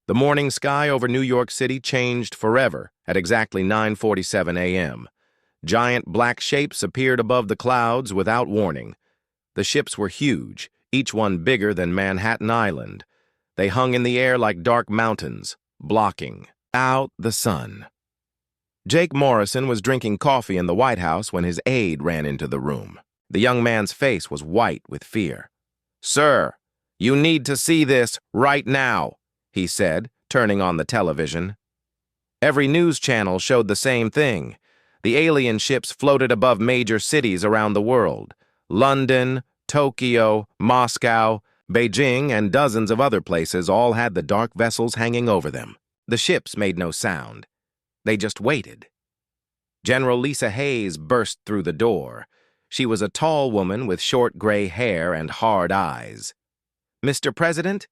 The morning sky over New York City changed forever at exactly 9:47 a.m. Giant black shapes appeared above the clouds without warning. The ships were huge, each one bigger than Manhattan Island. They hung in the air like dark mountains, blocking out the sun. Jake Morrison was drinking coffee in the White House when his aide ran into the room. The young man's face was white with fear. "Sir, you need to see this right now," he said, turning on the television. Every news channel showed the same thing. The alien ships floated above major cities around the world. London, Tokyo, Moscow, Beijing, and dozens of other places all had the dark vessels hanging over them. The ships made no sound. They just waited. General Lisa Hayes burst through the door. She was a tall woman with short gray hair and hard eyes. "Mr. President,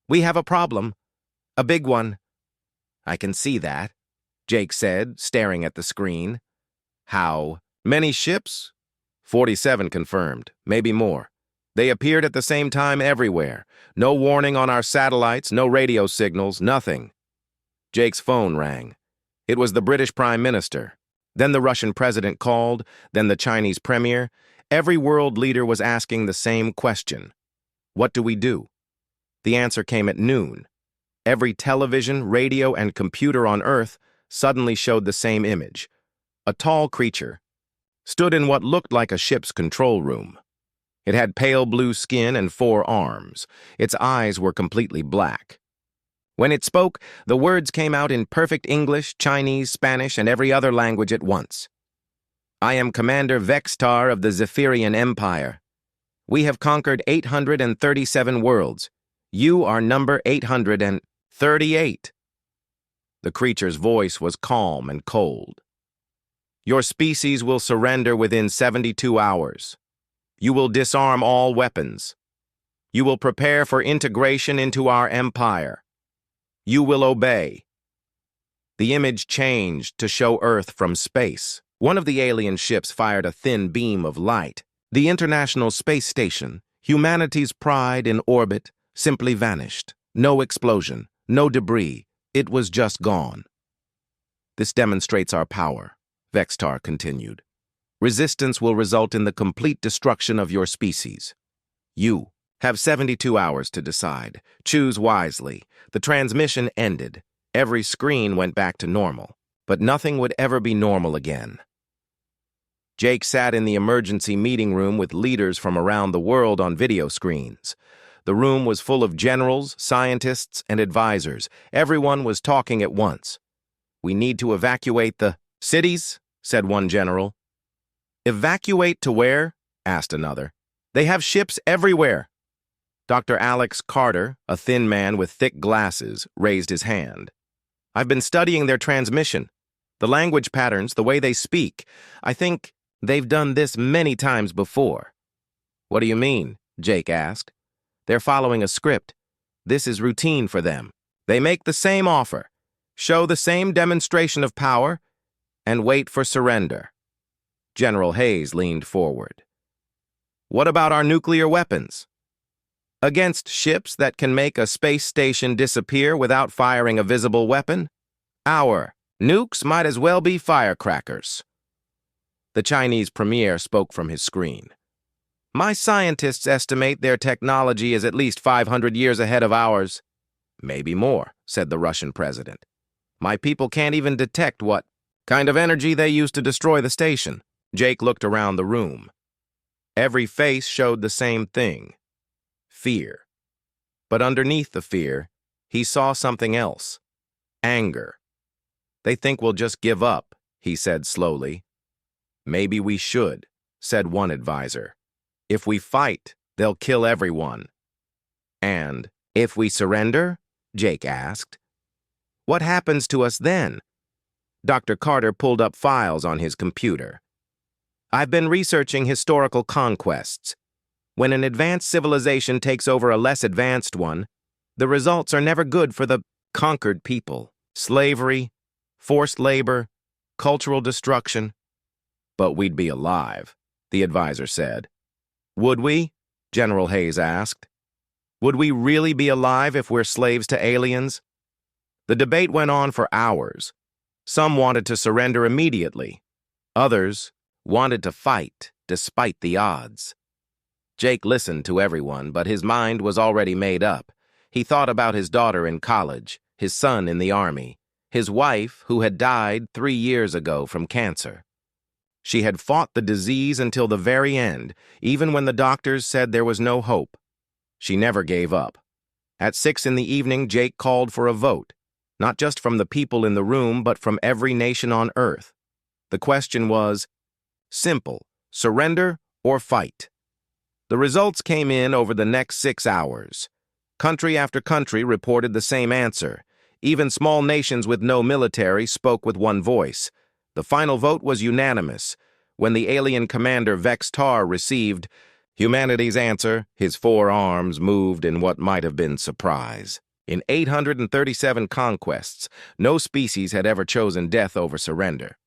we have a problem. A big one." "I can see that," Jake said, staring at the screen. "How many ships?" 47 confirmed, maybe more. They appeared at the same time everywhere. No warning on our satellites, no radio signals, nothing. Jake's phone rang. It was the British Prime Minister. Then the Russian president called, then the Chinese premier. Every world leader was asking the same question. What do we do? The answer came at noon. Every television, radio, and computer on Earth suddenly showed the same image. A tall creature stood in what looked like a ship's control room. It had pale blue skin and 4 arms. Its eyes were completely black. When it spoke, the words came out in perfect English, Chinese, Spanish, and every other language at once. "I am Commander Vextar of the Zephyrian Empire. We have conquered 837 worlds. You are number 838. The creature's voice was calm and cold. "Your species will surrender within 72 hours. You will disarm all weapons. You will prepare for integration into our empire. You will obey." The image changed to show Earth from space. One of the alien ships fired a thin beam of light. The International Space Station, humanity's pride in orbit, simply vanished. No explosion, no debris. It was just gone. "This demonstrates our power," Vextar continued. "Resistance will result in the complete destruction of your species. You have 72 hours to decide. Choose wisely." The transmission ended. Every screen went back to normal, but nothing would ever be normal again. Jake sat in the emergency meeting room with leaders from around the world on video screens. The room was full of generals, scientists, and advisors. Everyone was talking at once. "We need to evacuate the cities," said one general. "Evacuate to where?" asked another. "They have ships everywhere." Dr. Alex Carter, a thin man with thick glasses, raised his hand. "I've been studying their transmission, the language patterns, the way they speak. I think they've done this many times before." "What do you mean?" Jake asked. "They're following a script. This is routine for them. They make the same offer, show the same demonstration of power, and wait for surrender." General Hayes leaned forward. "What about our nuclear weapons? Against ships that can make a space station disappear without firing a visible weapon? Our nukes might as well be firecrackers." The Chinese premier spoke from his screen. "My scientists estimate their technology is at least 500 years ahead of ours." "Maybe more," said the Russian president. "My people can't even detect what kind of energy they use to destroy the station." Jake looked around the room. Every face showed the same thing. Fear. But underneath the fear, he saw something else. Anger. "They think we'll just give up," he said slowly. "Maybe we should," said one advisor. "If we fight, they'll kill everyone." "And if we surrender?" Jake asked. "What happens to us then?" Dr. Carter pulled up files on his computer. "I've been researching historical conquests. When an advanced civilization takes over a less advanced one, the results are never good for the conquered people. Slavery, forced labor, cultural destruction." "But we'd be alive," the advisor said. "Would we?" General Hayes asked. "Would we really be alive if we're slaves to aliens? The debate went on for hours. Some wanted to surrender immediately. Others wanted to fight despite the odds. Jake listened to everyone, but his mind was already made up. He thought about his daughter in college, his son in the army, his wife who had died 3 years ago from cancer. She had fought the disease until the very end, even when the doctors said there was no hope. She never gave up. At 6 in the evening, Jake called for a vote, not just from the people in the room, but from every nation on Earth. The question was simple: surrender or fight. The results came in over the next 6 hours. Country after country reported the same answer. Even small nations with no military spoke with one voice. The final vote was unanimous. When the alien commander Vex Tar received humanity's answer, his 4 arms moved in what might have been surprise. In 837 conquests, no species had ever chosen death over surrender.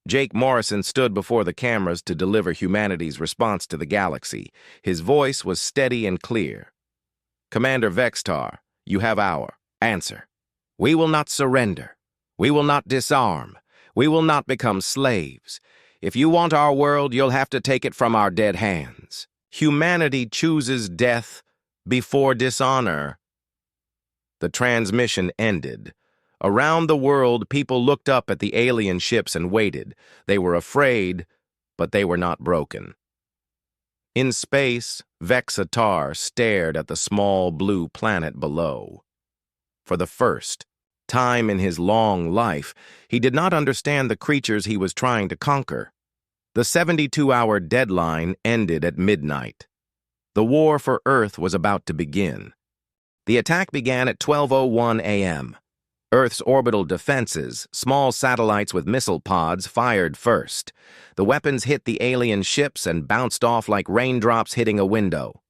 Jake Morrison stood before the cameras to deliver humanity's response to the galaxy. His voice was steady and clear. Commander Vex Tar, you have our answer. We will not surrender. We will not disarm. We will not become slaves. If you want our world, you'll have to take it from our dead hands. Humanity chooses death before dishonor. The transmission ended. Around the world, people looked up at the alien ships and waited. They were afraid, but they were not broken. In space, Vex Tar stared at the small blue planet below. For the first time in his long life, he did not understand the creatures he was trying to conquer. The 72-hour deadline ended at midnight. The war for Earth was about to begin. The attack began at 12:01 a.m. Earth's orbital defenses, small satellites with missile pods, fired first. The weapons hit the alien ships and bounced off like raindrops hitting a window.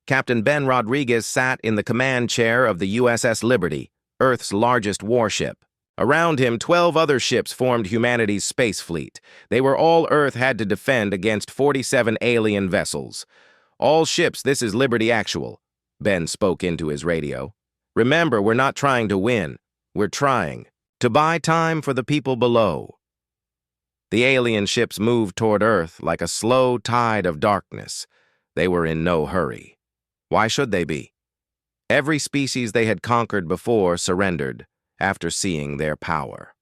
Captain Ben Rodriguez sat in the command chair of the USS Liberty, Earth's largest warship. Around him, 12 other ships formed humanity's space fleet. They were all Earth had to defend against 47 alien vessels. All ships, this is Liberty Actual, Ben spoke into his radio. Remember, we're not trying to win. We're trying to buy time for the people below. The alien ships moved toward Earth like a slow tide of darkness. They were in no hurry. Why should they be? Every species they had conquered before surrendered after seeing their power.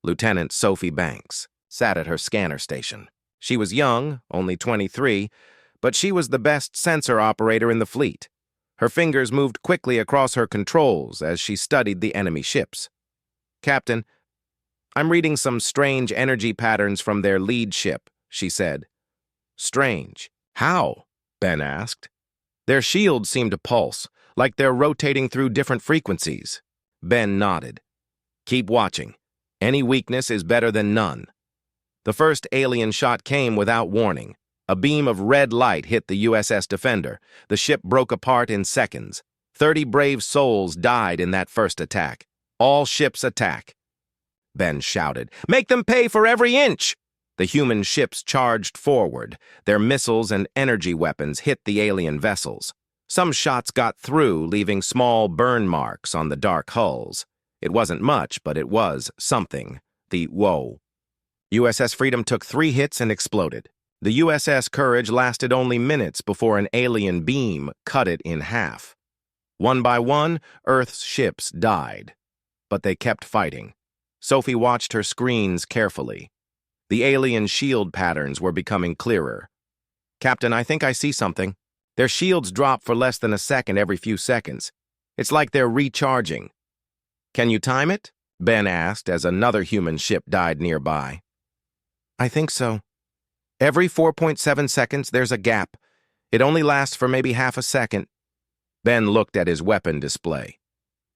Lieutenant Sophie Banks sat at her scanner station. She was young, only 23, but she was the best sensor operator in the fleet. Her fingers moved quickly across her controls as she studied the enemy ships. Captain, I'm reading some strange energy patterns from their lead ship, she said. Strange. How? Ben asked. Their shields seem to pulse, like they're rotating through different frequencies. Ben nodded. Keep watching. Any weakness is better than none. The first alien shot came without warning. A beam of red light hit the USS Defender. The ship broke apart in seconds. 30 brave souls died in that first attack. All ships attack. Ben shouted, "Make them pay for every inch!" The human ships charged forward. Their missiles and energy weapons hit the alien vessels. Some shots got through, leaving small burn marks on the dark hulls. It wasn't much, but it was something. The whoa. USS Freedom took 3 hits and exploded. The USS Courage lasted only minutes before an alien beam cut it in half. One by one, Earth's ships died. But they kept fighting. Sophie watched her screens carefully. The alien shield patterns were becoming clearer. Captain, I think I see something. Their shields drop for less than a second every few seconds. It's like they're recharging. Can you time it? Ben asked as another human ship died nearby. I think so. Every 4.7 seconds, there's a gap. It only lasts for maybe half a second. Ben looked at his weapon display.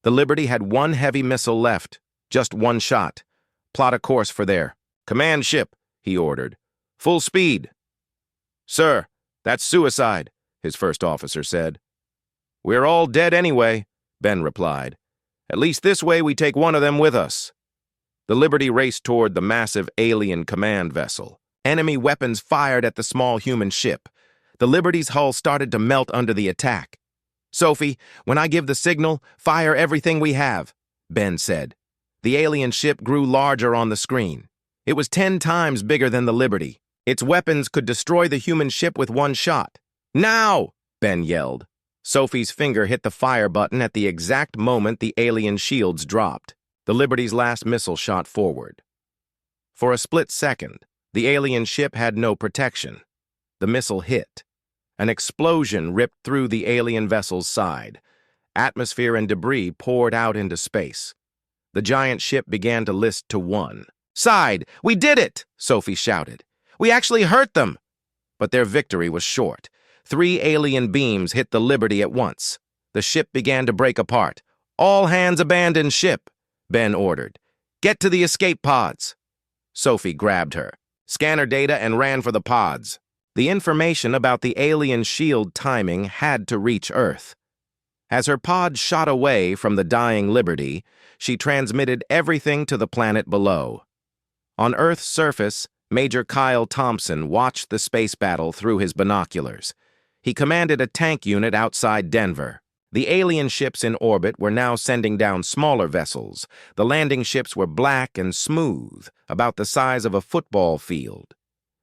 The Liberty had 1 heavy missile left, just 1 shot. Plot a course for there. Command ship, he ordered. Full speed. Sir, that's suicide, his first officer said. We're all dead anyway, Ben replied. At least this way we take one of them with us. The Liberty raced toward the massive alien command vessel. Enemy weapons fired at the small human ship. The Liberty's hull started to melt under the attack. Sophie, when I give the signal, fire everything we have. Ben said. The alien ship grew larger on the screen. It was 10 times bigger than the Liberty. Its weapons could destroy the human ship with one shot. Now! Ben yelled. Sophie's finger hit the fire button at the exact moment the alien shields dropped. The Liberty's last missile shot forward. For a split second, the alien ship had no protection. The missile hit. An explosion ripped through the alien vessel's side. Atmosphere and debris poured out into space. The giant ship began to list to 1. "Side! We did it!" Sophie shouted. "We actually hurt them!" But their victory was short. 3 alien beams hit the Liberty at once. The ship began to break apart. "All hands abandon ship," Ben ordered. "Get to the escape pods." Sophie grabbed her, scanner data, and ran for the pods. The information about the alien shield timing had to reach Earth. As her pod shot away from the dying Liberty, she transmitted everything to the planet below. On Earth's surface, Major Kyle Thompson watched the space battle through his binoculars. He commanded a tank unit outside Denver. The alien ships in orbit were now sending down smaller vessels. The landing ships were black and smooth, about the size of a football field.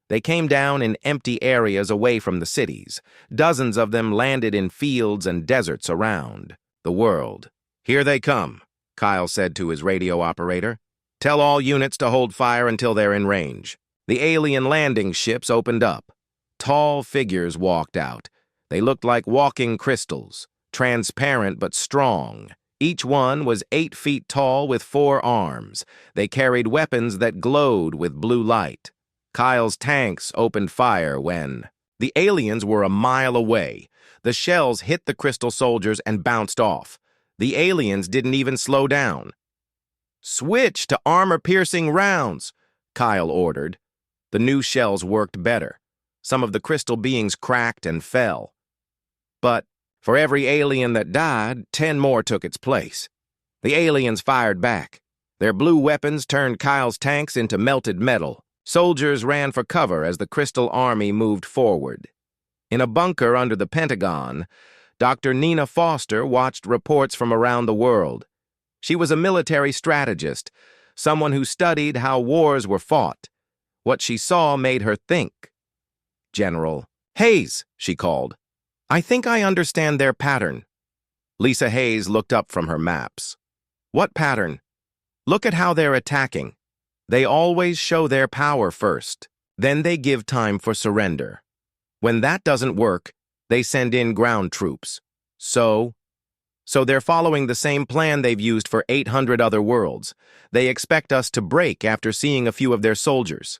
They came down in empty areas away from the cities. Dozens of them landed in fields and deserts around the world. "Here they come," Kyle said to his radio operator. "Tell all units to hold fire until they're in range." The alien landing ships opened up. Tall figures walked out. They looked like walking crystals, transparent but strong. Each one was 8 feet tall with 4 arms. They carried weapons that glowed with blue light. Kyle's tanks opened fire when the aliens were a mile away. The shells hit the crystal soldiers and bounced off. The aliens didn't even slow down. "Switch to armor-piercing rounds," Kyle ordered. The new shells worked better. Some of the crystal beings cracked and fell. But for every alien that died, 10 more took its place. The aliens fired back. Their blue weapons turned Kyle's tanks into melted metal. Soldiers ran for cover as the Crystal Army moved forward. In a bunker under the Pentagon, Dr. Nina Foster watched reports from around the world. She was a military strategist, someone who studied how wars were fought. What she saw made her think. "General Hayes," she called. "I think I understand their pattern." Lisa Hayes looked up from her maps. "What pattern?" "Look at how they're attacking. They always show their power first. Then they give time for surrender. When that doesn't work, they send in ground troops. So they're following the same plan they've used for 800 other worlds. They expect us to break after seeing a few of their soldiers."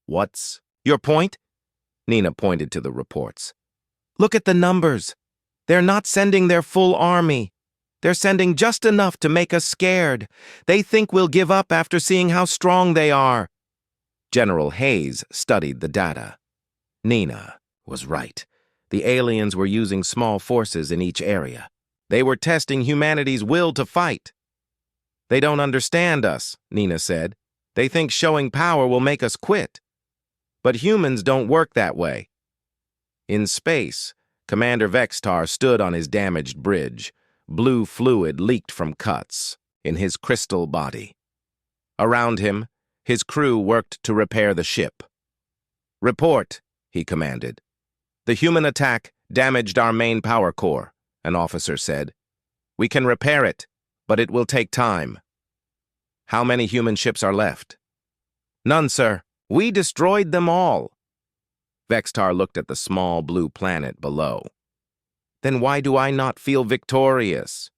"What's your point?" Nina pointed to the reports. "Look at the numbers. They're not sending their full army. They're sending just enough to make us scared. They think we'll give up after seeing how strong they are." General Hayes studied the data. Nina was right. The aliens were using small forces in each area. They were testing humanity's will to fight. "They don't understand us," Nina said. "They think showing power will make us quit. But humans don't work that way." In space, Commander Vextar stood on his damaged bridge. Blue fluid leaked from cuts in his crystal body. Around him, his crew worked to repair the ship. "Report," he commanded. "The human attack damaged our main power core," an officer said. "We can repair it, but it will take time." "How many human ships are left?" "None, sir. We destroyed them all." Vextar looked at the small blue planet below. "Then why do I not feel victorious?"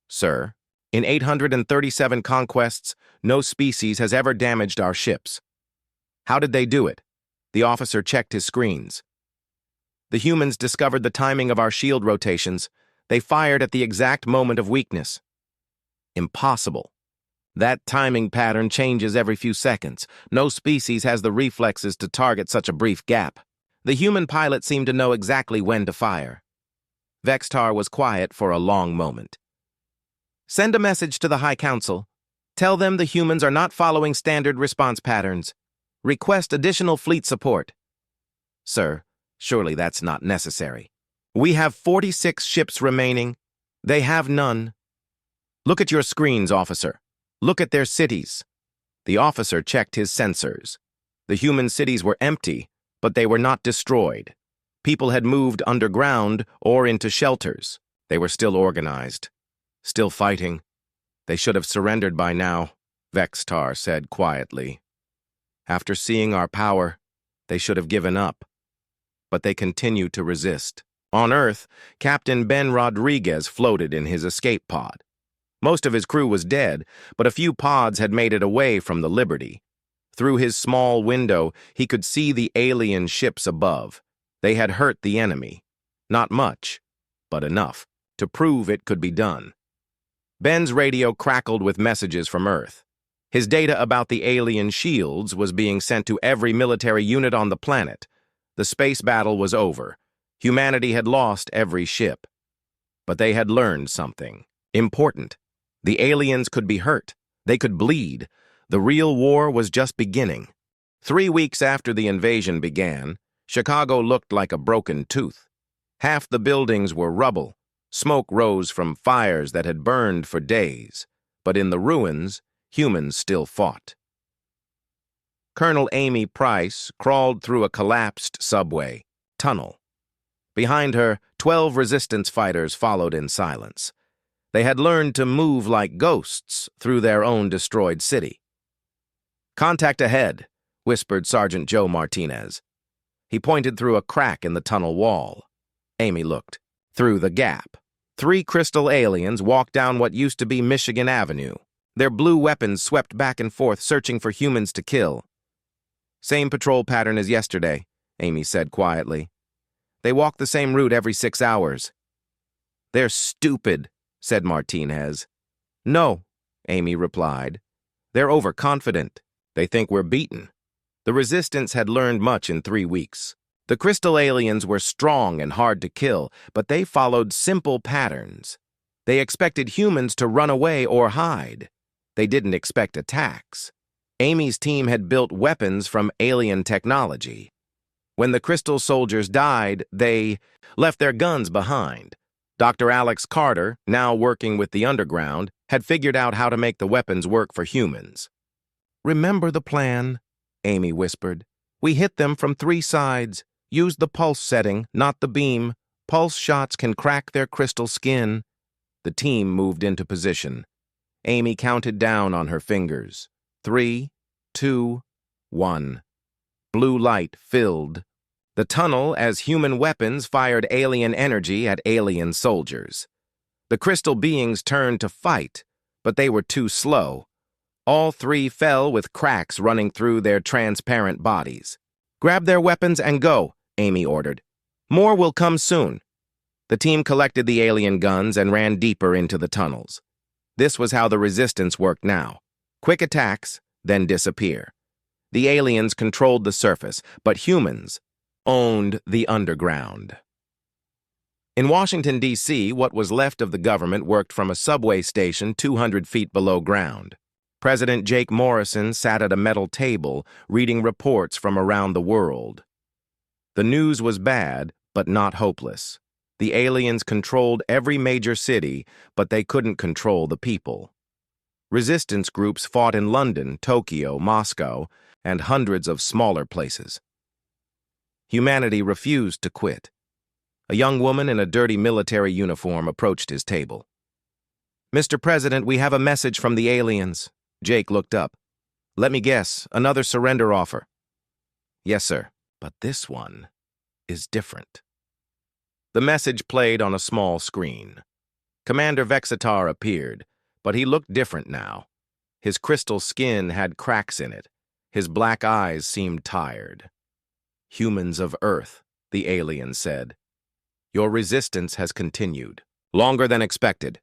"Sir, in 837 conquests, no species has ever damaged our ships." "How did they do it?" The officer checked his screens. "The humans discovered the timing of our shield rotations. They fired at the exact moment of weakness." "Impossible. That timing pattern changes every few seconds. No species has the reflexes to target such a brief gap. The human pilot seemed to know exactly when to fire." Vextar was quiet for a long moment. "Send a message to the High Council. Tell them the humans are not following standard response patterns. Request additional fleet support." "Sir, surely that's not necessary. We have 46 ships remaining. They have none." Look at your screens, officer. Look at their cities. The officer checked his sensors. The human cities were empty, but they were not destroyed. People had moved underground or into shelters. They were still organized, still fighting. They should have surrendered by now, Vextar said quietly. After seeing our power, they should have given up. But they continued to resist. On Earth, Captain Ben Rodriguez floated in his escape pod. Most of his crew was dead, but a few pods had made it away from the Liberty. Through his small window, he could see the alien ships above. They had hurt the enemy. Not much, but enough to prove it could be done. Ben's radio crackled with messages from Earth. His data about the alien shields was being sent to every military unit on the planet. The space battle was over. Humanity had lost every ship. But they had learned something important. The aliens could be hurt. They could bleed. The real war was just beginning. 3 weeks after the invasion began, Chicago looked like a broken tooth. Half the buildings were rubble. Smoke rose from fires that had burned for days. But in the ruins, humans still fought. Colonel Amy Price crawled through a collapsed subway tunnel. Behind her, 12 resistance fighters followed in silence. They had learned to move like ghosts through their own destroyed city. "Contact ahead," whispered Sergeant Joe Martinez. He pointed through a crack in the tunnel wall. Amy looked. Through the gap, 3 crystal aliens walked down what used to be Michigan Avenue. Their blue weapons swept back and forth, searching for humans to kill. "Same patrol pattern as yesterday," Amy said quietly. "They walk the same route every 6 hours." "They're stupid," said Martinez. "No," Amy replied. "They're overconfident. They think we're beaten." The resistance had learned much in 3 weeks. The crystal aliens were strong and hard to kill, but they followed simple patterns. They expected humans to run away or hide. They didn't expect attacks. Amy's team had built weapons from alien technology. When the crystal soldiers died, they left their guns behind. Dr. Alex Carter, now working with the underground, had figured out how to make the weapons work for humans. "Remember the plan," Amy whispered. "We hit them from 3 sides. Use the pulse setting, not the beam. Pulse shots can crack their crystal skin." The team moved into position. Amy counted down on her fingers. 3, 2, 1. Blue light filled the tunnel as human weapons fired alien energy at alien soldiers. The crystal beings turned to fight, but they were too slow. All 3 fell with cracks running through their transparent bodies. "Grab their weapons and go," Amy ordered. "More will come soon." The team collected the alien guns and ran deeper into the tunnels. This was how the resistance worked now. Quick attacks, then disappear. The aliens controlled the surface, but humans owned the underground. In Washington, D.C., what was left of the government worked from a subway station 200 feet below ground. President Jake Morrison sat at a metal table, reading reports from around the world. The news was bad, but not hopeless. The aliens controlled every major city, but they couldn't control the people. Resistance groups fought in London, Tokyo, Moscow, and hundreds of smaller places. Humanity refused to quit. A young woman in a dirty military uniform approached his table. "Mr. President, we have a message from the aliens." Jake looked up. "Let me guess, another surrender offer." "Yes, sir, but this one is different." The message played on a small screen. Commander Vexitar appeared, but he looked different now. His crystal skin had cracks in it. His black eyes seemed tired. "Humans of Earth," the alien said. "Your resistance has continued, longer than expected.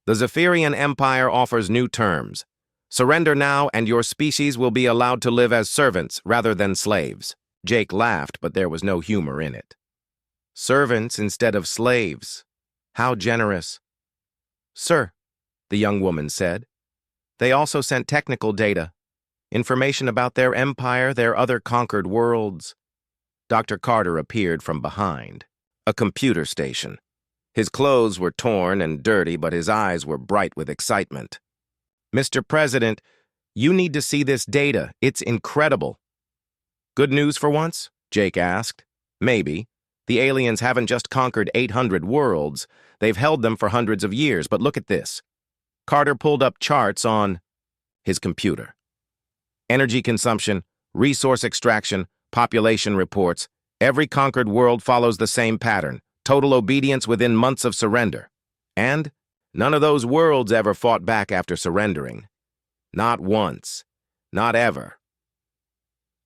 The Zephyrian Empire offers new terms. Surrender now and your species will be allowed to live as servants rather than slaves." Jake laughed, but there was no humor in it. "Servants instead of slaves. How generous." "Sir," the young woman said. "They also sent technical data, information about their empire, their other conquered worlds." Dr. Carter appeared from behind. "A computer station." His clothes were torn and dirty, but his eyes were bright with excitement. "Mr. President, you need to see this data. It's incredible." "Good news for once?" Jake asked. "Maybe. The aliens haven't just conquered 800 worlds. They've held them for hundreds of years, but look at this." Carter pulled up charts on his computer. Energy consumption, resource extraction, population reports. Every conquered world follows the same pattern: total obedience within months of surrender. And none of those worlds ever fought back after surrendering. Not once. Not ever.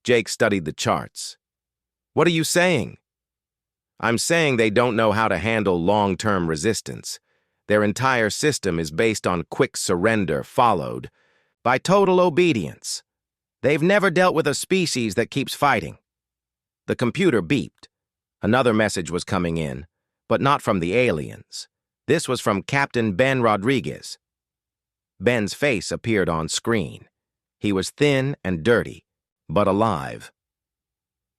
Jake studied the charts. "What are you saying?" "I'm saying they don't know how to handle long-term resistance. Their entire system is based on quick surrender followed by total obedience. They've never dealt with a species that keeps fighting." The computer beeped. Another message was coming in, but not from the aliens. This was from Captain Ben Rodriguez. Ben's face appeared on screen. He was thin and dirty, but alive.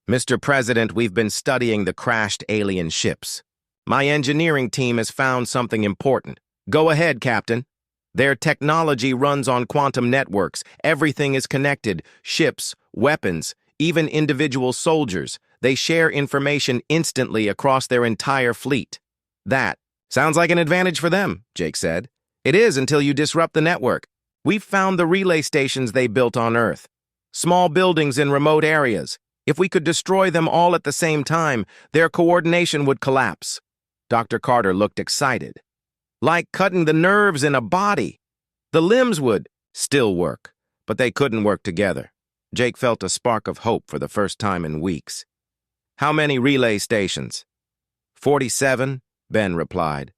"Mr. President, we've been studying the crashed alien ships. My engineering team has found something important." "Go ahead, Captain." "Their technology runs on quantum networks. Everything is connected. Ships, weapons, even individual soldiers. They share information instantly across their entire fleet." "That sounds like an advantage for them," Jake said. "It is until you disrupt the network. We've found the relay stations they built on Earth. Small buildings in remote areas. If we could destroy them all at the same time, their coordination would collapse." Dr. Carter looked excited. "Like cutting the nerves in a body. The limbs would still work, but they couldn't work together." Jake felt a spark of hope for the first time in weeks. "How many relay stations?" 47, Ben replied.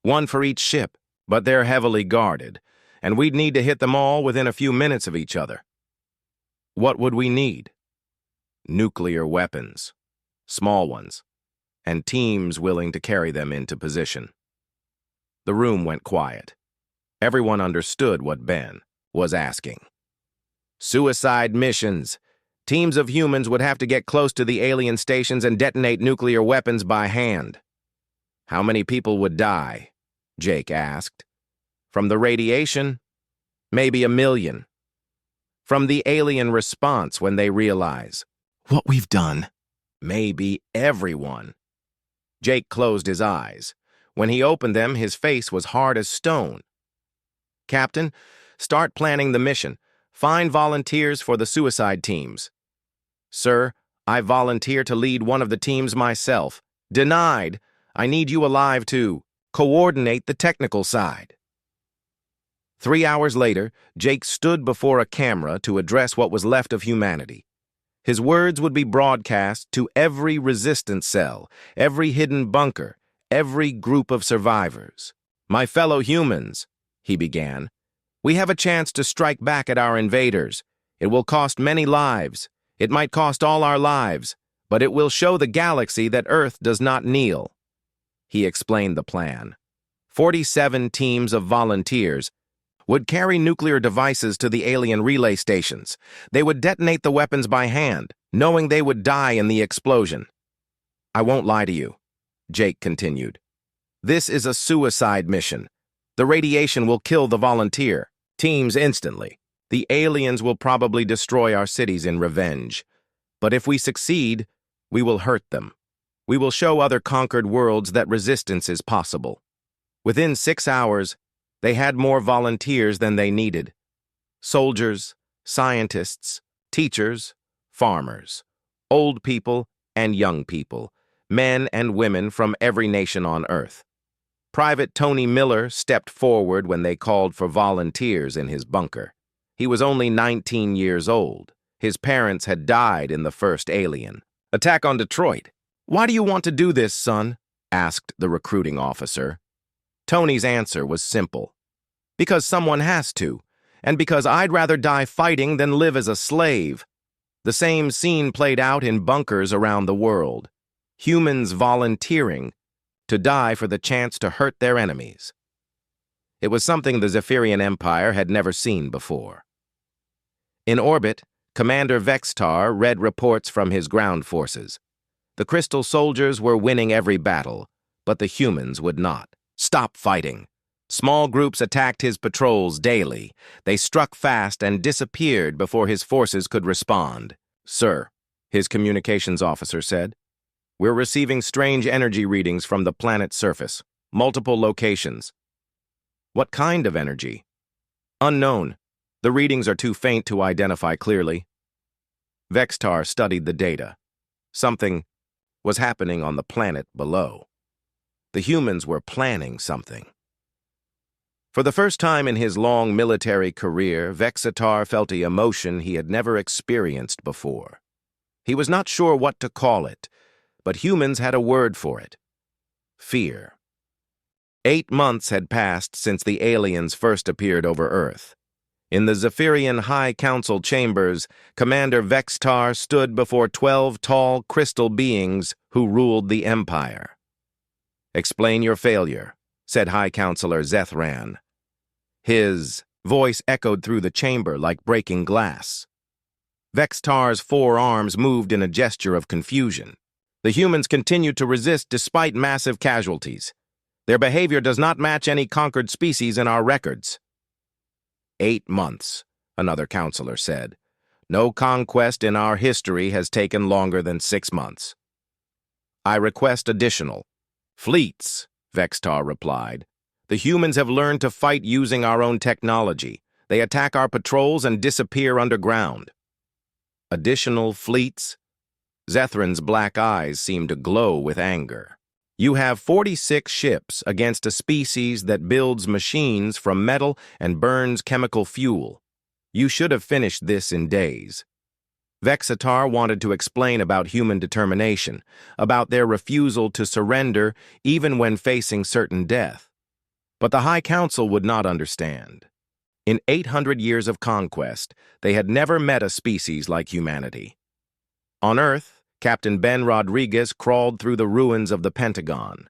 "One for each ship, but they're heavily guarded, and we'd need to hit them all within a few minutes of each other." "What would we need?" "Nuclear weapons. Small ones. And teams willing to carry them into position." The room went quiet. Everyone understood what Ben was asking. "Suicide missions. Teams of humans would have to get close to the alien stations and detonate nuclear weapons by hand." "How many people would die?" Jake asked. "From the radiation? Maybe 1 million. From the alien response when they realize what we've done? Maybe everyone." Jake closed his eyes. When he opened them, his face was hard as stone. "Captain, start planning the mission. Find volunteers for the suicide teams." "Sir, I volunteer to lead one of the teams myself." "Denied. I need you alive to coordinate the technical side." 3 hours later, Jake stood before a camera to address what was left of humanity. His words would be broadcast to every resistance cell, every hidden bunker, every group of survivors. "My fellow humans," he began, "we have a chance to strike back at our invaders. It will cost many lives. It might cost all our lives, but it will show the galaxy that Earth does not kneel." He explained the plan. 47 teams of volunteers would carry nuclear devices to the alien relay stations. They would detonate the weapons by hand, knowing they would die in the explosion. "I won't lie to you," Jake continued. "This is a suicide mission. The radiation will kill the volunteer teams instantly. The aliens will probably destroy our cities in revenge. But if we succeed, we will hurt them. We will show other conquered worlds that resistance is possible." Within 6 hours, they had more volunteers than they needed. Soldiers, scientists, teachers, farmers, old people and young people, men and women from every nation on Earth. Private Tony Miller stepped forward when they called for volunteers in his bunker. He was only 19 years old. His parents had died in the first alien attack on Detroit. "Why do you want to do this, son?" asked the recruiting officer. Tony's answer was simple. "Because someone has to, and because I'd rather die fighting than live as a slave." The same scene played out in bunkers around the world. Humans volunteering to die for the chance to hurt their enemies. It was something the Zephyrian Empire had never seen before. In orbit, Commander Vextar read reports from his ground forces. The Crystal soldiers were winning every battle, But the humans would not. Stop fighting. Small groups attacked his patrols daily. They struck fast and disappeared before his forces could respond. "Sir," his communications officer said, "we're receiving strange energy readings from the planet's surface. Multiple locations." "What kind of energy?" "Unknown. The readings are too faint to identify clearly." Vextar studied the data. Something was happening on the planet below. The humans were planning something. For the first time in his long military career, Vexatar felt an emotion he had never experienced before. He was not sure what to call it, but humans had a word for it: fear. 8 months had passed since the aliens first appeared over Earth. In the Zephyrian High Council chambers, Commander Vextar stood before 12 tall crystal beings who ruled the Empire. "Explain your failure," said High Counselor Zethran. His voice echoed through the chamber like breaking glass. Vextar's 4 arms moved in a gesture of confusion. The humans continued to resist despite massive casualties. Their behavior does not match any conquered species in our records. 8 months, another counselor said. No conquest in our history has taken longer than 6 months. "I request additional fleets," Vextar replied. "The humans have learned to fight using our own technology. They attack our patrols and disappear underground." "Additional fleets?" Zethran's black eyes seemed to glow with anger. "You have 46 ships against a species that builds machines from metal and burns chemical fuel. You should have finished this in days." Vexatar wanted to explain about human determination, about their refusal to surrender even when facing certain death. But the High Council would not understand. In 800 years of conquest, they had never met a species like humanity. On Earth, Captain Ben Rodriguez crawled through the ruins of the Pentagon.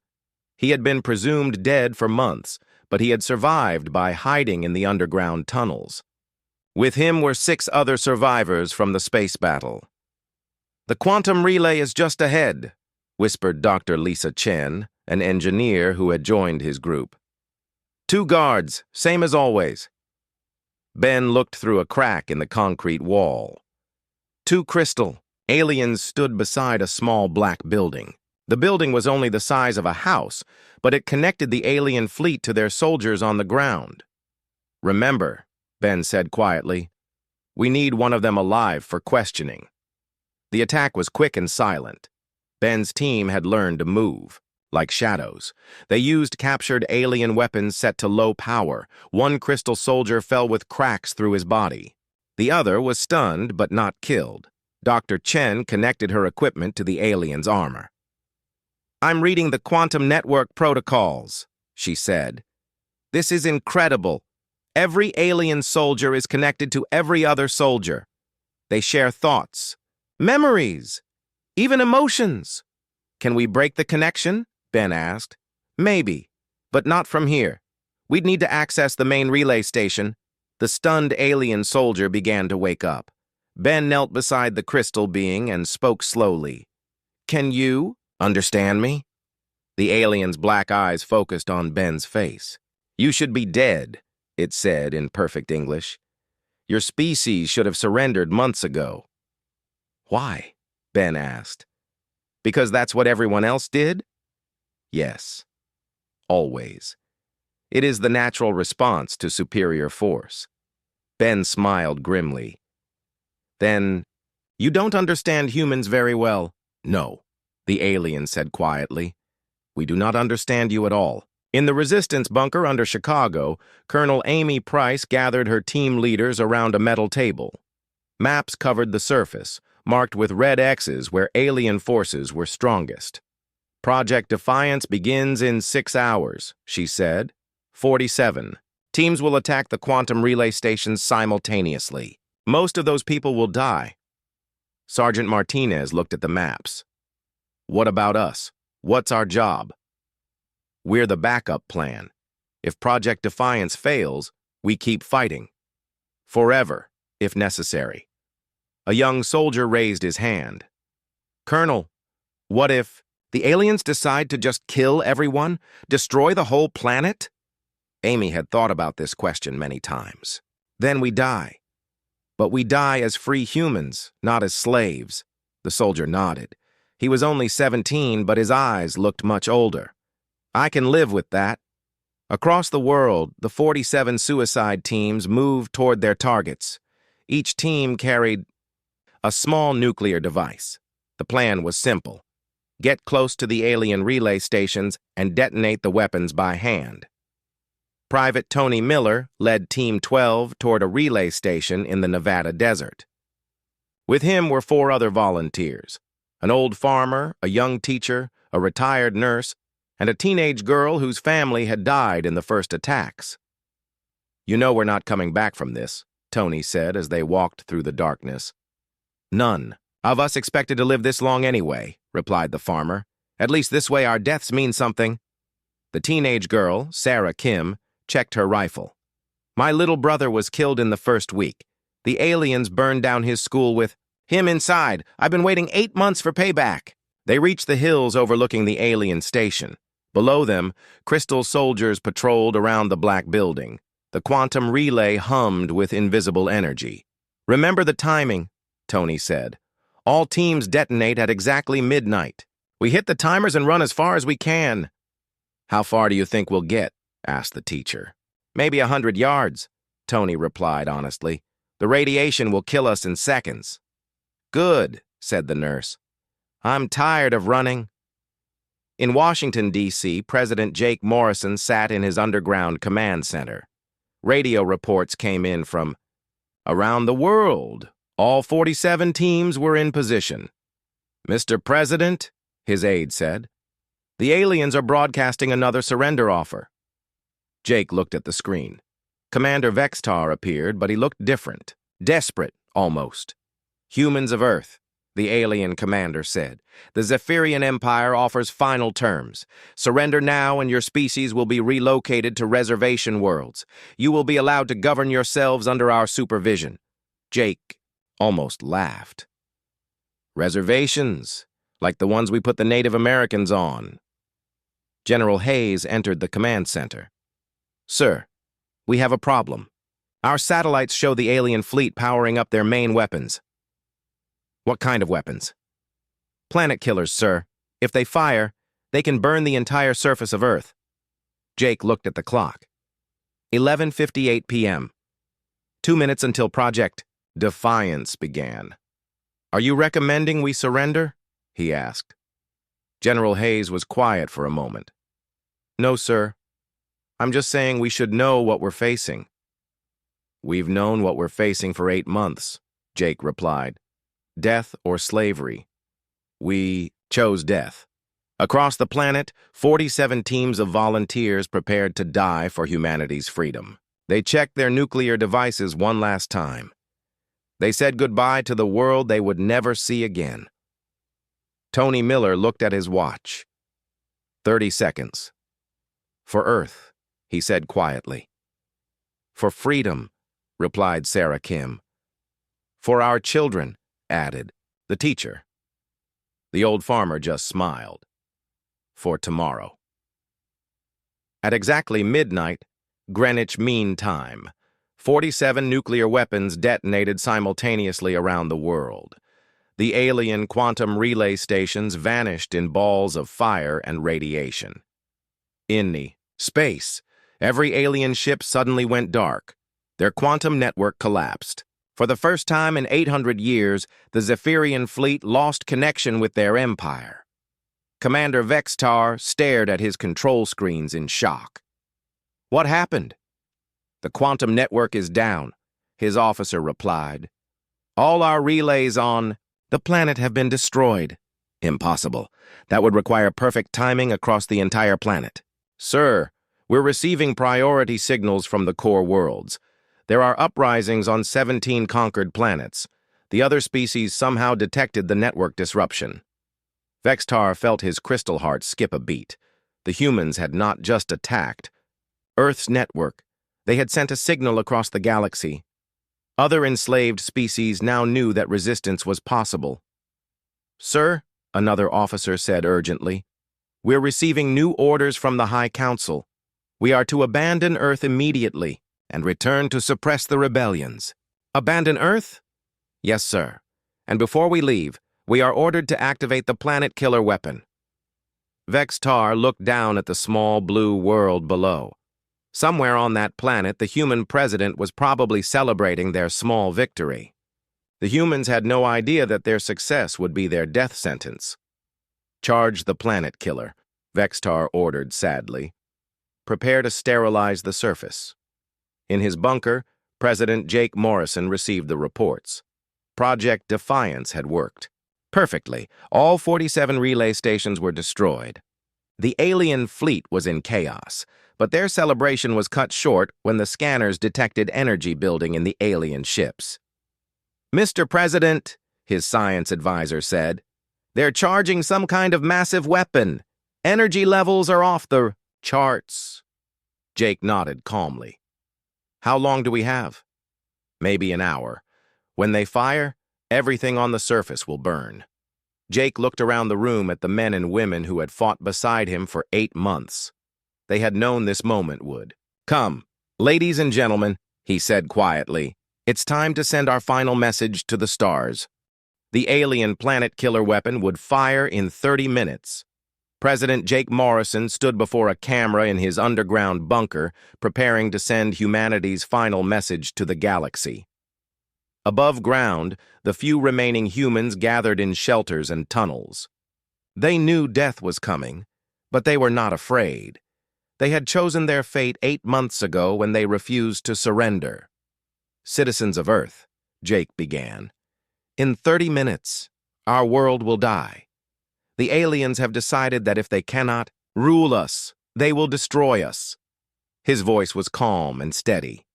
He had been presumed dead for months, but he had survived by hiding in the underground tunnels. With him were 6 other survivors from the space battle. "The quantum relay is just ahead," whispered Dr. Lisa Chen, an engineer who had joined his group. "2 guards, same as always." Ben looked through a crack in the concrete wall. 2 crystal aliens stood beside a small black building. The building was only the size of a house, but it connected the alien fleet to their soldiers on the ground. "Remember," Ben said quietly, "we need one of them alive for questioning." The attack was quick and silent. Ben's team had learned to move, like shadows. They used captured alien weapons set to low power. 1 crystal soldier fell with cracks through his body. The other was stunned but not killed. Dr. Chen connected her equipment to the alien's armor. "I'm reading the quantum network protocols," she said. "This is incredible. Every alien soldier is connected to every other soldier. They share thoughts, memories, even emotions." "Can we break the connection?" Ben asked. "Maybe, but not from here. We'd need to access the main relay station." The stunned alien soldier began to wake up. Ben knelt beside the crystal being and spoke slowly. "Can you understand me?" The alien's black eyes focused on Ben's face. "You should be dead," it said in perfect English. "Your species should have surrendered months ago." "Why?" Ben asked. "Because that's what everyone else did?" "Yes. Always. It is the natural response to superior force." Ben smiled grimly. "Then, you don't understand humans very well." "No," the alien said quietly. "We do not understand you at all." In the resistance bunker under Chicago, Colonel Amy Price gathered her team leaders around a metal table. Maps covered the surface, marked with red X's where alien forces were strongest. "Project Defiance begins in 6 hours, she said. 47. Teams will attack the quantum relay stations simultaneously. Most of those people will die." Sergeant Martinez looked at the maps. "What about us? What's our job?" "We're the backup plan. If Project Defiance fails, we keep fighting. Forever, if necessary." A young soldier raised his hand. "Colonel, what if..." The aliens decide to just kill everyone? Destroy the whole planet? Amy had thought about this question many times. Then we die. But we die as free humans, not as slaves. The soldier nodded. He was only 17, but his eyes looked much older. I can live with that. Across the world, the 47 suicide teams moved toward their targets. Each team carried a small nuclear device. The plan was simple. Get close to the alien relay stations and detonate the weapons by hand. Private Tony Miller led Team 12 toward a relay station in the Nevada desert. With him were 4 other volunteers, an old farmer, a young teacher, a retired nurse, and a teenage girl whose family had died in the first attacks. "You know we're not coming back from this," Tony said as they walked through the darkness. "None of us expected to live this long anyway," replied the farmer. "At least this way our deaths mean something." The teenage girl, Sarah Kim, checked her rifle. "My little brother was killed in the first week. The aliens burned down his school with him inside. I've been waiting 8 months for payback." They reached the hills overlooking the alien station. Below them, crystal soldiers patrolled around the black building. The quantum relay hummed with invisible energy. "Remember the timing," Tony said. "All teams detonate at exactly midnight. We hit the timers and run as far as we can." "How far do you think we'll get?" asked the teacher. "Maybe 100 yards," Tony replied honestly. "The radiation will kill us in seconds." "Good," said the nurse. "I'm tired of running." In Washington, D.C., President Jake Morrison sat in his underground command center. Radio reports came in from around the world. All 47 teams were in position. "Mr. President," his aide said, "the aliens are broadcasting another surrender offer." Jake looked at the screen. Commander Vextar appeared, but he looked different. Desperate, almost. "Humans of Earth," the alien commander said. "The Zephyrian Empire offers final terms. Surrender now and your species will be relocated to reservation worlds. You will be allowed to govern yourselves under our supervision." Jake almost laughed. "Reservations, like the ones we put the Native Americans on." General Hayes entered the command center. "Sir, we have a problem. Our satellites show the alien fleet powering up their main weapons." "What kind of weapons?" "Planet killers, sir. If they fire, they can burn the entire surface of Earth." Jake looked at the clock. 11:58 p.m. 2 minutes until Project Defiance began. "Are you recommending we surrender?" he asked. General Hayes was quiet for a moment. "No, sir. I'm just saying we should know what we're facing." "We've known what we're facing for 8 months," Jake replied. "Death or slavery. We chose death." Across the planet, 47 teams of volunteers prepared to die for humanity's freedom. They checked their nuclear devices one last time. They said goodbye to the world they would never see again. Tony Miller looked at his watch. 30 seconds. "For Earth," he said quietly. "For freedom," replied Sarah Kim. "For our children," added the teacher. The old farmer just smiled. "For tomorrow." At exactly midnight, Greenwich Mean Time, 47 nuclear weapons detonated simultaneously around the world. The alien quantum relay stations vanished in balls of fire and radiation. In space, every alien ship suddenly went dark. Their quantum network collapsed. For the first time in 800 years, the Zephyrian fleet lost connection with their empire. Commander Vextar stared at his control screens in shock. "What happened?" "The quantum network is down," his officer replied. "All our relays on the planet have been destroyed." "Impossible. That would require perfect timing across the entire planet." "Sir, we're receiving priority signals from the core worlds. There are uprisings on 17 conquered planets. The other species somehow detected the network disruption." Vextar felt his crystal heart skip a beat. The humans had not just attacked Earth's network. They had sent a signal across the galaxy. Other enslaved species now knew that resistance was possible. "Sir," another officer said urgently. "We're receiving new orders from the High Council. We are to abandon Earth immediately and return to suppress the rebellions." "Abandon Earth?" "Yes, sir. And before we leave, we are ordered to activate the planet killer weapon." Vex-Tar looked down at the small blue world below. Somewhere on that planet, the human president was probably celebrating their small victory. The humans had no idea that their success would be their death sentence. "Charge the planet killer," Vex-Tar ordered sadly. "Prepare to sterilize the surface." In his bunker, President Jake Morrison received the reports. Project Defiance had worked perfectly. All 47 relay stations were destroyed. The alien fleet was in chaos, but their celebration was cut short when the scanners detected energy building in the alien ships. "Mr. President," his science advisor said, "they're charging some kind of massive weapon. Energy levels are off the charts." Jake nodded calmly. "How long do we have?" "Maybe an hour. When they fire, everything on the surface will burn." Jake looked around the room at the men and women who had fought beside him for 8 months. They had known this moment would come. "Ladies and gentlemen," he said quietly, "it's time to send our final message to the stars." The alien planet killer weapon would fire in 30 minutes. President Jake Morrison stood before a camera in his underground bunker, preparing to send humanity's final message to the galaxy. Above ground, the few remaining humans gathered in shelters and tunnels. They knew death was coming, but they were not afraid. They had chosen their fate 8 months ago when they refused to surrender. "Citizens of Earth," Jake began, "in 30 minutes, our world will die. The aliens have decided that if they cannot rule us, they will destroy us." His voice was calm and steady.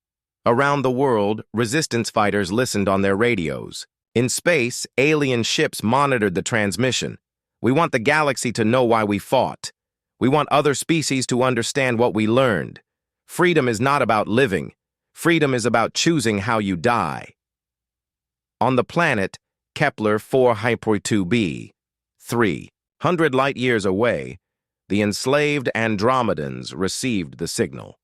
Around the world, resistance fighters listened on their radios. In space, alien ships monitored the transmission. "We want the galaxy to know why we fought. We want other species to understand what we learned. Freedom is not about living. Freedom is about choosing how you die." On the planet Kepler 4-2b, 300 light-years away, the enslaved Andromedans received the signal.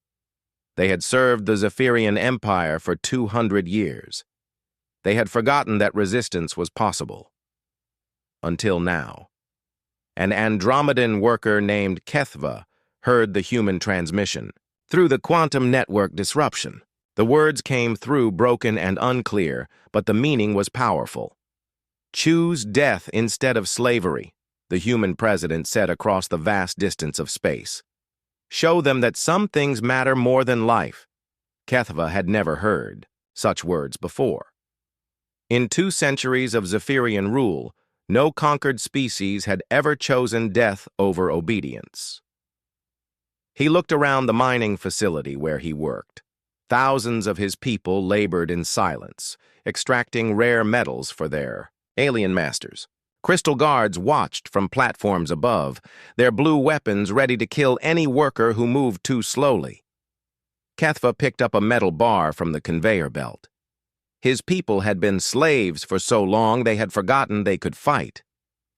They had served the Zephyrian Empire for 200 years. They had forgotten that resistance was possible. Until now. An Andromedan worker named Kethva heard the human transmission. Through the quantum network disruption, the words came through broken and unclear, but the meaning was powerful. "Choose death instead of slavery," the human president said across the vast distance of space. "Show them that some things matter more than life." Kethva had never heard such words before. In 2 centuries of Zephyrian rule, no conquered species had ever chosen death over obedience. He looked around the mining facility where he worked. Thousands of his people labored in silence, extracting rare metals for their alien masters. Crystal guards watched from platforms above, their blue weapons ready to kill any worker who moved too slowly. Kethva picked up a metal bar from the conveyor belt. His people had been slaves for so long they had forgotten they could fight.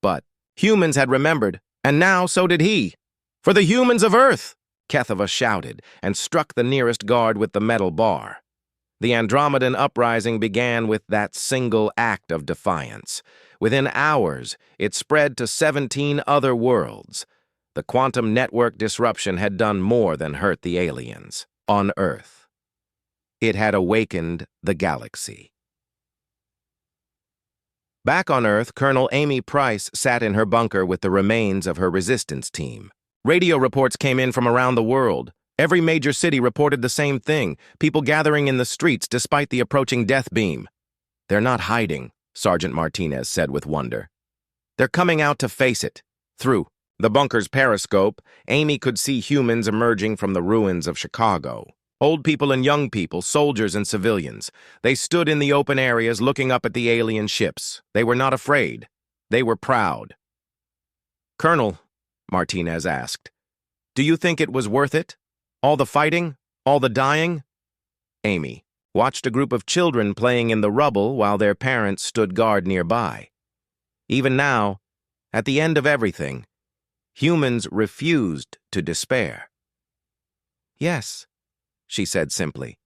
But humans had remembered, and now so did he. "For the humans of Earth!" Kethva shouted, and struck the nearest guard with the metal bar. The Andromedan uprising began with that single act of defiance. Within hours, it spread to 17 other worlds. The quantum network disruption had done more than hurt the aliens on Earth. It had awakened the galaxy. Back on Earth, Colonel Amy Price sat in her bunker with the remains of her resistance team. Radio reports came in from around the world. Every major city reported the same thing, people gathering in the streets despite the approaching death beam. "They're not hiding," Sergeant Martinez said with wonder. "They're coming out to face it." Through the bunker's periscope, Amy could see humans emerging from the ruins of Chicago. Old people and young people, soldiers and civilians. They stood in the open areas looking up at the alien ships. They were not afraid. They were proud. "Colonel," Martinez asked, "do you think it was worth it? All the fighting? All the dying?" Amy watched a group of children playing in the rubble while their parents stood guard nearby. Even now, At the end of everything, humans refused to despair. "Yes," she said simply.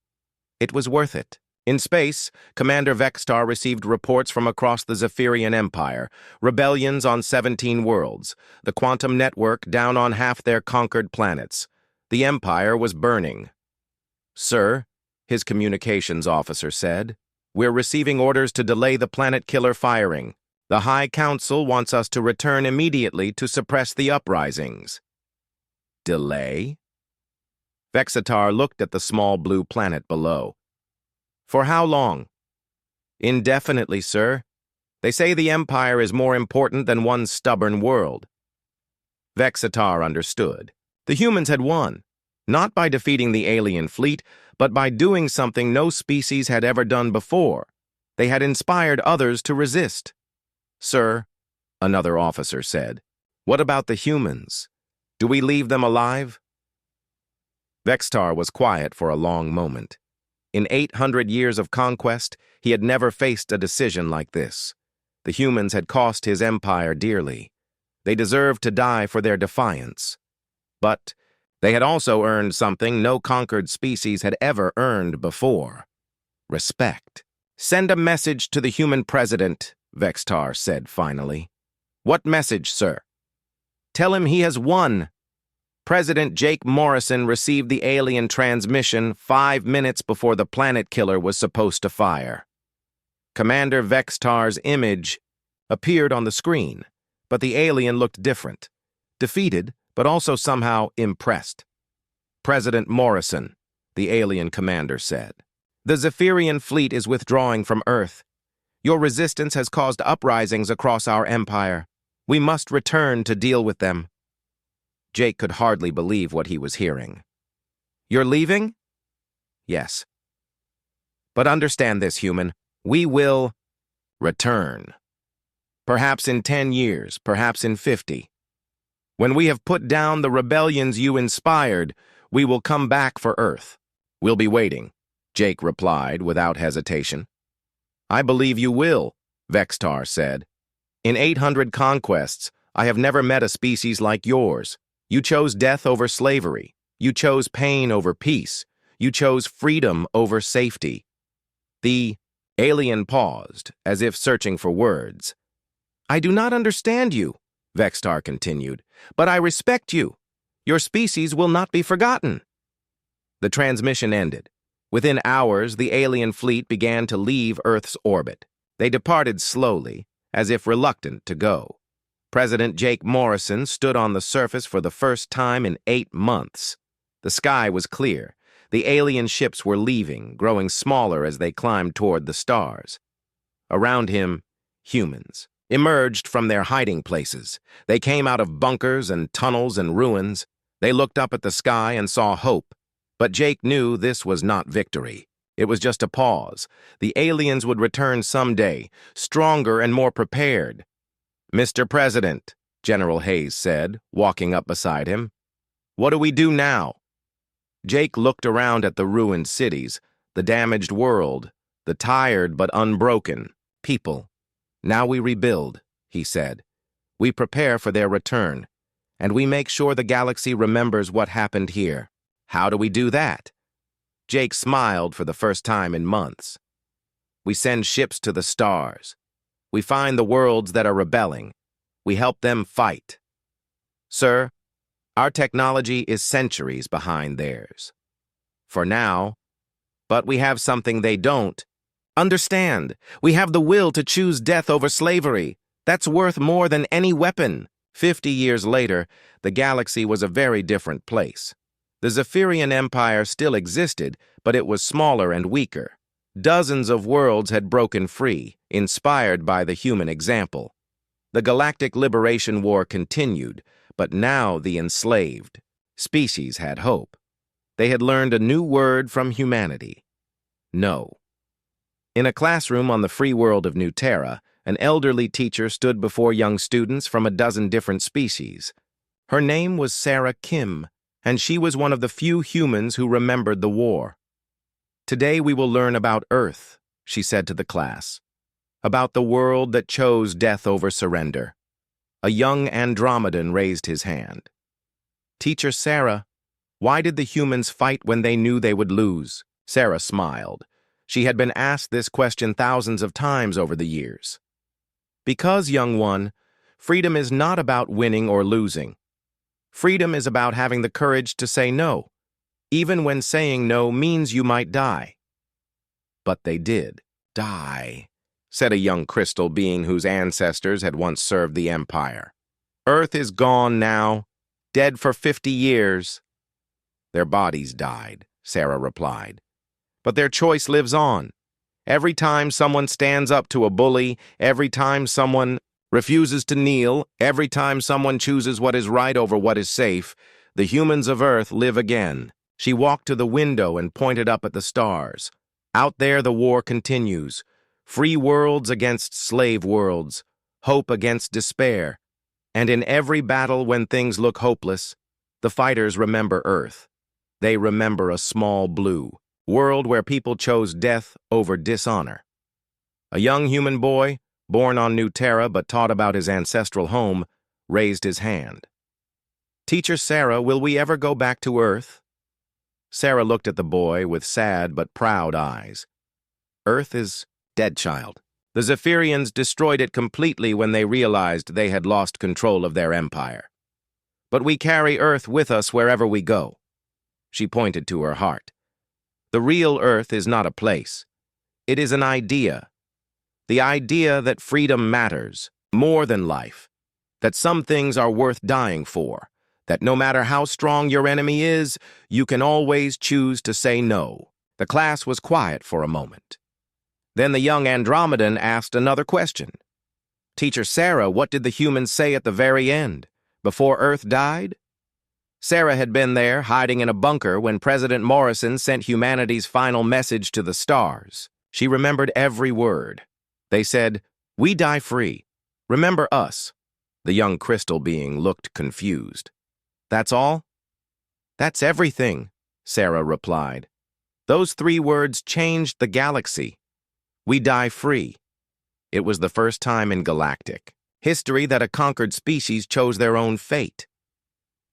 "It was worth it." In space, Commander Vextar received reports from across the Zephyrian Empire, rebellions on 17 worlds, the quantum network down on half their conquered planets. The Empire was burning. "Sir," his communications officer said, "we're receiving orders to delay the planet killer firing. The High Council wants us to return immediately to suppress the uprisings." Delay? Vexitar looked at the small blue planet below. "For how long?" "Indefinitely, sir. They say the Empire is more important than one stubborn world." Vexitar understood. The humans had won, not by defeating the alien fleet, but by doing something no species had ever done before. They had inspired others to resist. "Sir," another officer said, "what about the humans? Do we leave them alive?" Vextar was quiet for a long moment. In 800 years of conquest, he had never faced a decision like this. The humans had cost his empire dearly. They deserved to die for their defiance. But they had also earned something no conquered species had ever earned before: respect. "Send a message to the human president," Vextar said finally. "What message, sir?" "Tell him he has won. President Jake Morrison received the alien transmission 5 minutes before the planet killer was supposed to fire." Commander Vextar's image appeared on the screen, but the alien looked different. Defeated, but also somehow impressed. "President Morrison," the alien commander said, "the Zephyrian fleet is withdrawing from Earth. Your resistance has caused uprisings across our empire. We must return to deal with them." Jake could hardly believe what he was hearing. "You're leaving?" "Yes. But understand this, human. We will return. Perhaps in 10 years, perhaps in 50. When we have put down the rebellions you inspired, we will come back for Earth. We'll be waiting," Jake replied without hesitation. "I believe you will," Vextar said. "In 800 conquests, I have never met a species like yours. You chose death over slavery. You chose pain over peace. You chose freedom over safety." The alien paused, as if searching for words. "I do not understand you," Vextar continued, "but I respect you. Your species will not be forgotten." The transmission ended. Within hours, the alien fleet began to leave Earth's orbit. They departed slowly, as if reluctant to go. President Jake Morrison stood on the surface for the first time in 8 months. The sky was clear. The alien ships were leaving, growing smaller as they climbed toward the stars. Around him, humans emerged from their hiding places. They came out of bunkers and tunnels and ruins. They looked up at the sky and saw hope. But Jake knew this was not victory. It was just a pause. The aliens would return someday, stronger and more prepared. "Mr. President," General Hayes said, walking up beside him, "what do we do now?" Jake looked around at the ruined cities, the damaged world, the tired but unbroken people. "Now we rebuild," he said. "We prepare for their return, and we make sure the galaxy remembers what happened here." "How do we do that?" Jake smiled for the first time in months. "We send ships to the stars. We find the worlds that are rebelling. We help them fight. Sir, our technology is centuries behind theirs. For now, but we have something they don't. Understand, we have the will to choose death over slavery. That's worth more than any weapon." 50 years later, the galaxy was a very different place. The Zephyrian Empire still existed, but it was smaller and weaker. Dozens of worlds had broken free, inspired by the human example. The Galactic Liberation War continued, but now the enslaved species had hope. They had learned a new word from humanity: no. In a classroom on the free world of New Terra, an elderly teacher stood before young students from a dozen different species. Her name was Sarah Kim, and she was one of the few humans who remembered the war. "Today we will learn about Earth," she said to the class, "about the world that chose death over surrender. A young Andromedan raised his hand. "Teacher Sarah, why did the humans fight when they knew they would lose?" Sarah smiled. She had been asked this question thousands of times over the years. "Because, young one, freedom is not about winning or losing. Freedom is about having the courage to say no, even when saying no means you might die." "But they did die," said a young crystal being whose ancestors had once served the Empire. "Earth is gone now, dead for 50 years. "Their bodies died," Sarah replied. "But their choice lives on. Every time someone stands up to a bully, every time someone refuses to kneel, every time someone chooses what is right over what is safe, the humans of Earth live again." She walked to the window and pointed up at the stars. "Out there the war continues. Free worlds against slave worlds, hope against despair. And in every battle when things look hopeless, the fighters remember Earth. They remember a small blue world where people chose death over dishonor." A young human boy, born on New Terra but taught about his ancestral home, raised his hand. "Teacher Sarah, will we ever go back to Earth?" Sarah looked at the boy with sad but proud eyes. "Earth is dead, child. The Zephyrians destroyed it completely when they realized they had lost control of their empire. But we carry Earth with us wherever we go." She pointed to her heart. "The real Earth is not a place. It is an idea. The idea that freedom matters more than life, that some things are worth dying for, that no matter how strong your enemy is, you can always choose to say no." The class was quiet for a moment. Then the young Andromedan asked another question. "Teacher Sarah, what did the humans say at the very end, before Earth died?" Sarah had been there, hiding in a bunker, when President Morrison sent humanity's final message to the stars. She remembered every word. They said, "We die free. Remember us." The young crystal being looked confused. "That's all?" "That's everything," Sarah replied. "Those 3 words changed the galaxy. We die free." It was the first time in galactic history that a conquered species chose their own fate.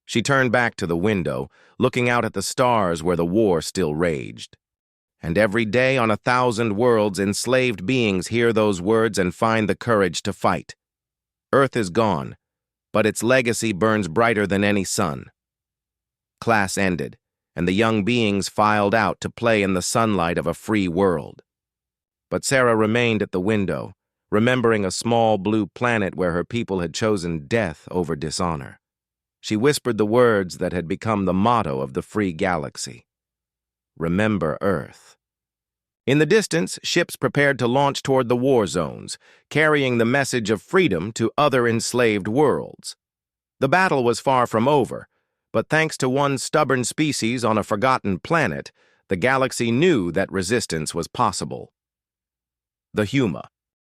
She turned back to the window, looking out at the stars where the war still raged. And every day on 1,000 worlds, enslaved beings hear those words and find the courage to fight. Earth is gone, but its legacy burns brighter than any sun. Class ended, and the young beings filed out to play in the sunlight of a free world. But Sarah remained at the window, remembering a small blue planet where her people had chosen death over dishonor. She whispered the words that had become the motto of the free galaxy. "Remember Earth." In the distance, ships prepared to launch toward the war zones, carrying the message of freedom to other enslaved worlds. The battle was far from over, but thanks to one stubborn species on a forgotten planet, the galaxy knew that resistance was possible. The Huma.